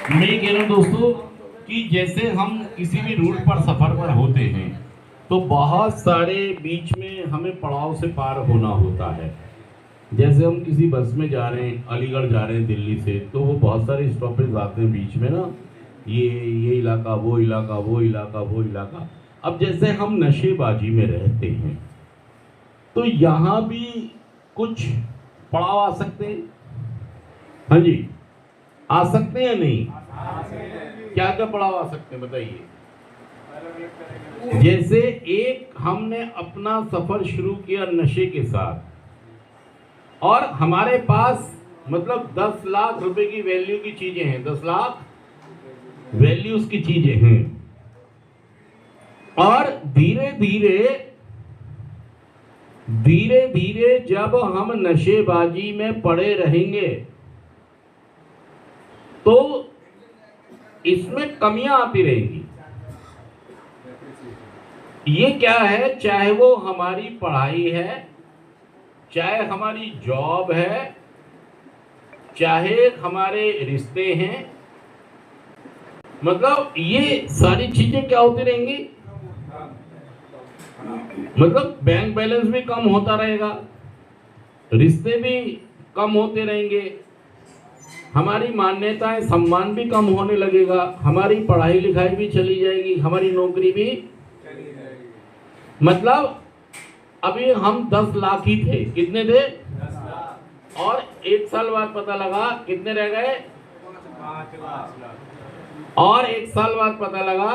मैं ये कह रहा हूँ दोस्तों कि जैसे हम किसी भी रूट पर सफर पर होते हैं तो बहुत सारे बीच में हमें पड़ाव से पार होना होता है। जैसे हम किसी बस में जा रहे हैं, अलीगढ़ जा रहे हैं दिल्ली से, तो वो बहुत सारे स्टॉपेज आते हैं बीच में ना, ये इलाका, वो इलाका, वो इलाका, वो इलाका। अब जैसे हम नशेबाजी में रहते हैं तो यहाँ भी कुछ पड़ाव आ सकते हैं। हाँ जी, आ सकते हैं या नहीं? क्या क्या पड़ाव आ सकते हैं बताइए। जैसे एक हमने अपना सफर शुरू किया नशे के साथ और हमारे पास मतलब 10 लाख रुपए की वैल्यू की चीजें हैं, 10 लाख वैल्यूज की चीजें हैं, और धीरे धीरे जब हम नशेबाजी में पड़े रहेंगे तो इसमें कमियां आती रहेंगी। ये क्या है, चाहे वो हमारी पढ़ाई है, चाहे हमारी जॉब है, चाहे हमारे रिश्ते हैं, मतलब ये सारी चीजें क्या होती रहेंगी, मतलब बैंक बैलेंस भी कम होता रहेगा, रिश्ते भी कम होते रहेंगे, हमारी मान्यताएं सम्मान भी कम होने लगेगा, हमारी पढ़ाई लिखाई भी चली जाएगी, हमारी नौकरी भी चली जाएगी। मतलब अभी हम 10 लाख ही थे, कितने थे? 10 लाख। और 1 साल बाद पता लगा कितने रह गए? 5 लाख। और 1 साल बाद पता लगा,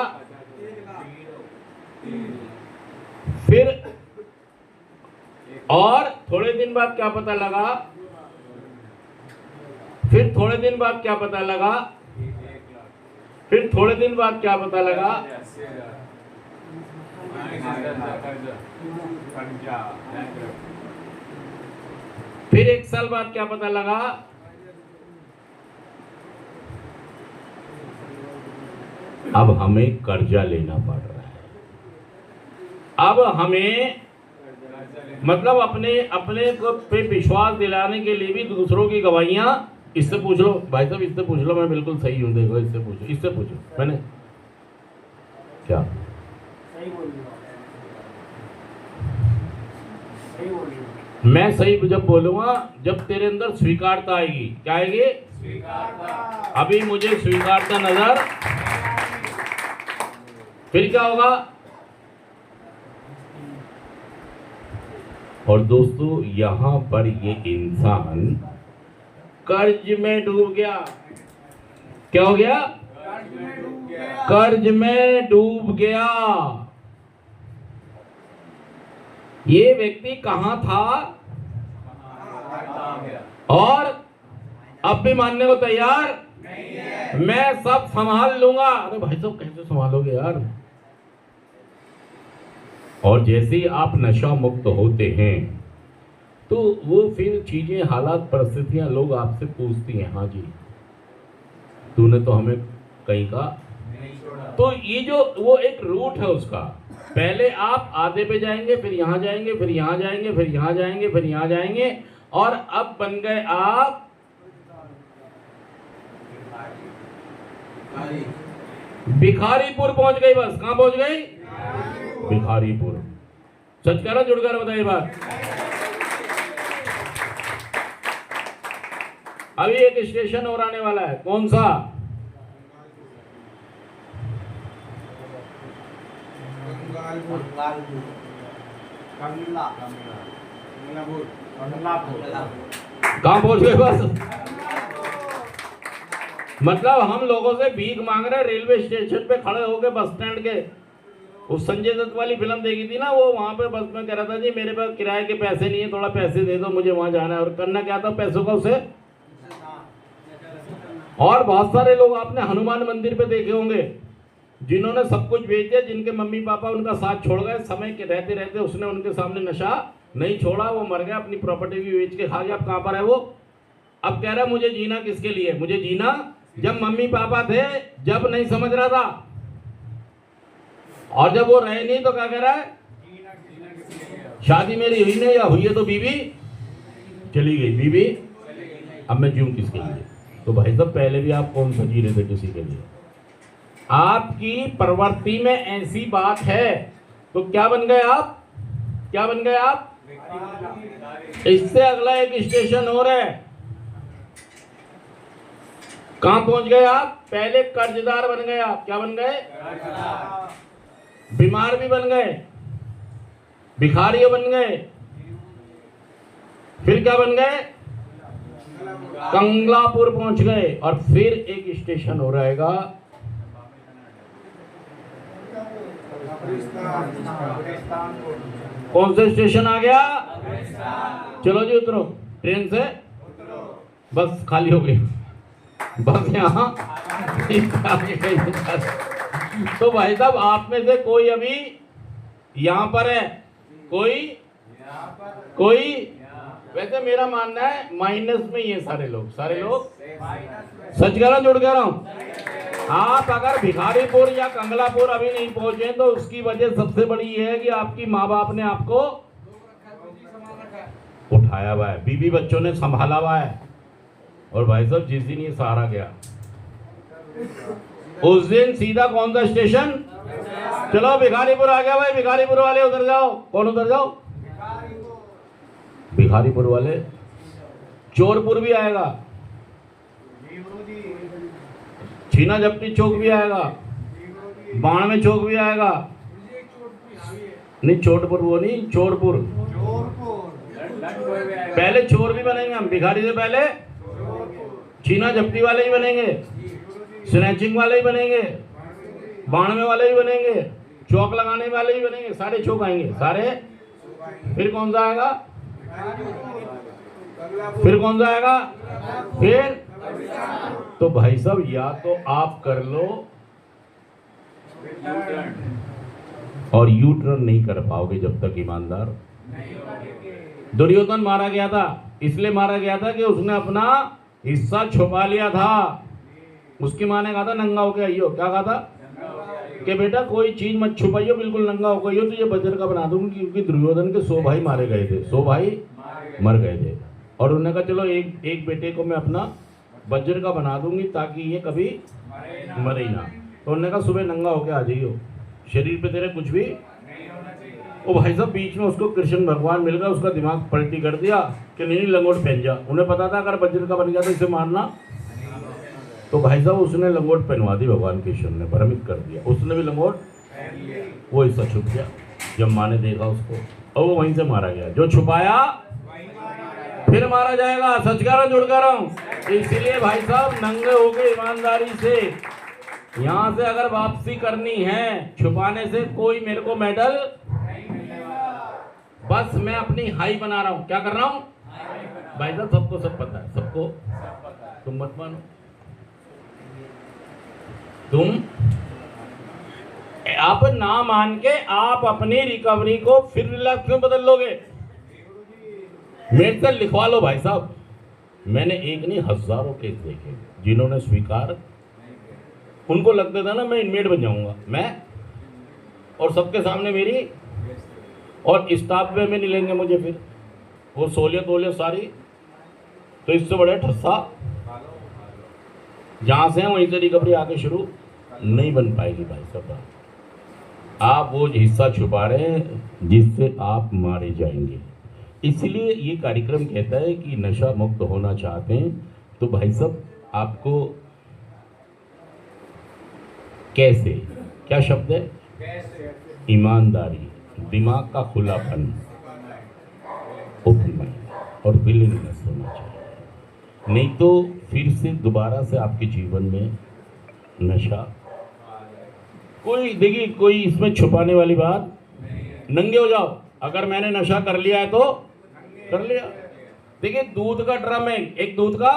फिर और थोड़े दिन बाद क्या पता लगा, फिर थोड़े दिन बाद क्या पता लगा, फिर थोड़े दिन बाद क्या पता लगा, फिर 1 साल बाद क्या पता लगा, अब हमें कर्जा लेना पड़ रहा है। अब हमें मतलब अपने को पे विश्वास दिलाने के लिए भी दूसरों की गवाहियां, इससे पूछ लो भाई साहब, इससे पूछ लो, मैं बिल्कुल सही हूं, देखो इससे पूछो मैंने क्या सही बोल रही। मैं सही जब बोलूंगा जब तेरे अंदर स्वीकारता आएगी। क्या आएगी? स्वीकारता। अभी मुझे स्वीकारता नजर, फिर क्या होगा? और दोस्तों यहां पर ये इंसान कर्ज में डूब गया। क्या हो गया? कर्ज में डूब गया। ये व्यक्ति कहां था और अब भी मानने को तैयार नहीं है। मैं सब संभाल लूंगा। अरे भाई साहब कैसे संभालोगे यार? और जैसे ही आप नशा मुक्त होते हैं तो वो फिर चीजें, हालात, परिस्थितियां, लोग आपसे पूछती हैं, हाँ जी तूने तो हमें कहीं का नहीं छोड़ा। तो ये जो वो एक रूट है उसका, पहले आप आधे पे जाएंगे, फिर यहाँ जाएंगे, फिर यहाँ जाएंगे, फिर यहाँ जाएंगे, फिर यहाँ जाएंगे, और अब बन गए आप भिखारीपुर पहुंच गई। बस कहां पहुंच गई? भिखारीपुर। सच कह रहा जुड़ कर बताइए बात। अभी एक स्टेशन और आने वाला है, कौन सा? कहां पहुंच गए? बस मतलब हम लोगों से भीख मांग रहे, रेलवे स्टेशन पे खड़े होके, बस स्टैंड के। उस संजय दत्त वाली फिल्म देखी थी ना, वो वहां पे बस में कह रहा था जी मेरे पास किराए के पैसे नहीं है, थोड़ा पैसे दे दो, मुझे वहां जाना है। और करना क्या था पैसों का उसे? और बहुत सारे लोग आपने हनुमान मंदिर पे देखे होंगे जिन्होंने सब कुछ बेच दिया, जिनके मम्मी पापा उनका साथ छोड़ गए, समय के रहते रहते उसने उनके सामने नशा नहीं छोड़ा, वो मर गया, अपनी प्रॉपर्टी भी बेच के खा गया। अब कहां पर है वो? अब कह रहा है मुझे जीना किसके लिए? मुझे जीना जब मम्मी पापा थे, जब नहीं समझ रहा था, और जब वो रहे नहीं तो क्या कह रहा है? शादी मेरी हुई नहीं, या हुई है तो बीवी चली गई, बीवी अब मैं जीऊं किसके लिए? तो भाई साहब पहले भी आप कौन सा जी रहे थे किसी के लिए? आपकी प्रवृत्ति में ऐसी बात है तो क्या बन गए आप? क्या बन गए आप? इससे अगला एक स्टेशन और है। कहां पहुंच गए आप? पहले कर्जदार बन गए आप। क्या बन गए? बीमार भी बन गए, भिखारी बन गए, फिर क्या बन गए? कंगलापुर पहुंच गए। और फिर एक स्टेशन हो रहेगा कौन सा स्टेशन आ गया? चलो जी उतरो ट्रेन से, बस खाली हो गई, बस यहाँ तो भाई साहब आप में से कोई अभी यहाँ पर है? कोई वैसे मेरा मानना है माइनस में ही है सारे लोग सच कह रहा हूँ, जुड़ कह रहा हूँ। आप अगर भिखारीपुर या कंगलापुर अभी नहीं पहुंचे तो उसकी वजह सबसे बड़ी ये है कि आपकी माँ बाप ने आपको उठाया हुआ है, बीवी बच्चों ने संभाला हुआ है। और भाई साहब जिस दिन ये सहारा गया उस दिन सीधा कौन सा स्टेशन? चलो भिखारीपुर आ गया भाई, भिखारीपुर वाले उतर जाओ। कौन उतर जाओ? भिखारीपुर वाले। चोरपुर भी आएगा, छीना झपटी चौक भी आएगा, बाणवे चौक भी आएगा। नहीं चोटपुर वो नहीं, चोरपुर। पहले चोर भी बनेंगे हम, भिखारी से पहले छीना झपटी वाले ही बनेंगे, स्नैचिंग वाले ही बनेंगे, बाणवे वाले भी बनेंगे, चौक लगाने वाले भी बनेंगे, सारे चौक आएंगे सारे। फिर कौन सा आएगा? फिर कौन सा आएगा? फिर तो भाई साहब या तो आप कर लो और यू टर्न नहीं कर पाओगे जब तक ईमानदार। दुर्योधन मारा गया था, इसलिए मारा गया था कि उसने अपना हिस्सा छुपा लिया था। उसकी माँ ने कहा था नंगा होके आइयो। क्या कहा था? कि बेटा कोई चीज मत छुपाइयो, बिल्कुल नंगा होकर आइयो, तुझे वज्र का बना दूंगी। क्योंकि दुर्योधन के 100 भाई मारे गए थे, 100 भाई मर गए थे। और उन्होंने कहा चलो एक बेटे को मैं अपना वज्र का बना दूंगी ताकि ये कभी मरे ही ना। तो उन्होंने कहा सुबह नंगा होके आ जाइयो, शरीर पे तेरे कुछ भी। ओ भाई साहब बीच में उसको कृष्ण भगवान मिल गया, उसका दिमाग पलटी कर दिया कि नहीं लंगोट पहन जा। उन्हें पता था अगर वज्र का बन गया तो इसे मारना। तो भाई साहब उसने लंगोट पहनवा दी, भगवान कृष्ण ने भ्रमित कर दिया, उसने भी लंगोट, वो हिस्सा छुप गया। जब माँ ने देखा उसको और वो वहीं से मारा गया। जो छुपाया फिर मारा जाएगा। सच कह रहा हूं, जुड़ कर रहा हूं। इसलिए भाई साहब नंगे होके ईमानदारी से यहां से अगर वापसी करनी है, छुपाने से कोई मेरे को मेडल, बस मैं अपनी हाई बना रहा हूं। क्या कर रहा हूं भाई साहब? सबको सब पता है, सबको। तुम मत मानो, तुम आप ना मान के आप अपनी रिकवरी को फिर रिलैक्स क्यों बदल लोगे? मेरे से लिखवा लो भाई साहब। मैंने एक नहीं हजारों केस देखे जिन्होंने स्वीकार, उनको लगता था ना मैं इनमेट बन जाऊंगा मैं, और सबके सामने मेरी, और स्टाफ में नहीं लेंगे मुझे, फिर वो सोलियत सारी। तो इससे बड़े ठस्सा जहां से वहीं से रिकवरी आगे शुरू नहीं बन पाएगी भाई साहब। आप वो हिस्सा छुपा रहे हैं जिससे आप मारे जाएंगे। इसलिए ये कार्यक्रम कहता है कि नशा मुक्त होना चाहते हैं तो भाई साहब आपको कैसे, क्या शब्द है? ईमानदारी, दिमाग का खुलापन, ओपन माइंड और विलिंगनेस होना चाहिए। नहीं तो फिर से दोबारा से आपके जीवन में नशा, कोई देखिए कोई इसमें छुपाने वाली बात, नंगे हो जाओ। अगर मैंने नशा कर लिया है तो कर लिया। देखिए दूध का ड्रम है, एक दूध का,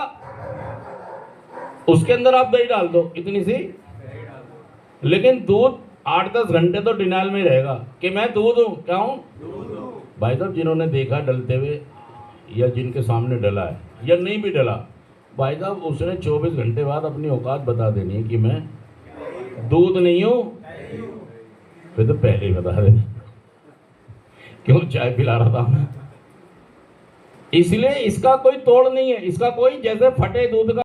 उसके अंदर आप दही डाल दो इतनी सी, लेकिन दूध 8-10 घंटे तो डिनाइल में रहेगा कि मैं दूध हूं। क्या हूं? भाई साहब जिन्होंने देखा डलते हुए या जिनके सामने डला है या नहीं भी डला, भाई साहब उसने 24 घंटे बाद अपनी औकात बता देनी है कि मैं दूध नहीं हूं। फिर तो पहले ही बता देना क्यों चाय पिला रहा था मैं। इसलिए इसका कोई तोड़ नहीं है, इसका कोई, जैसे फटे दूध का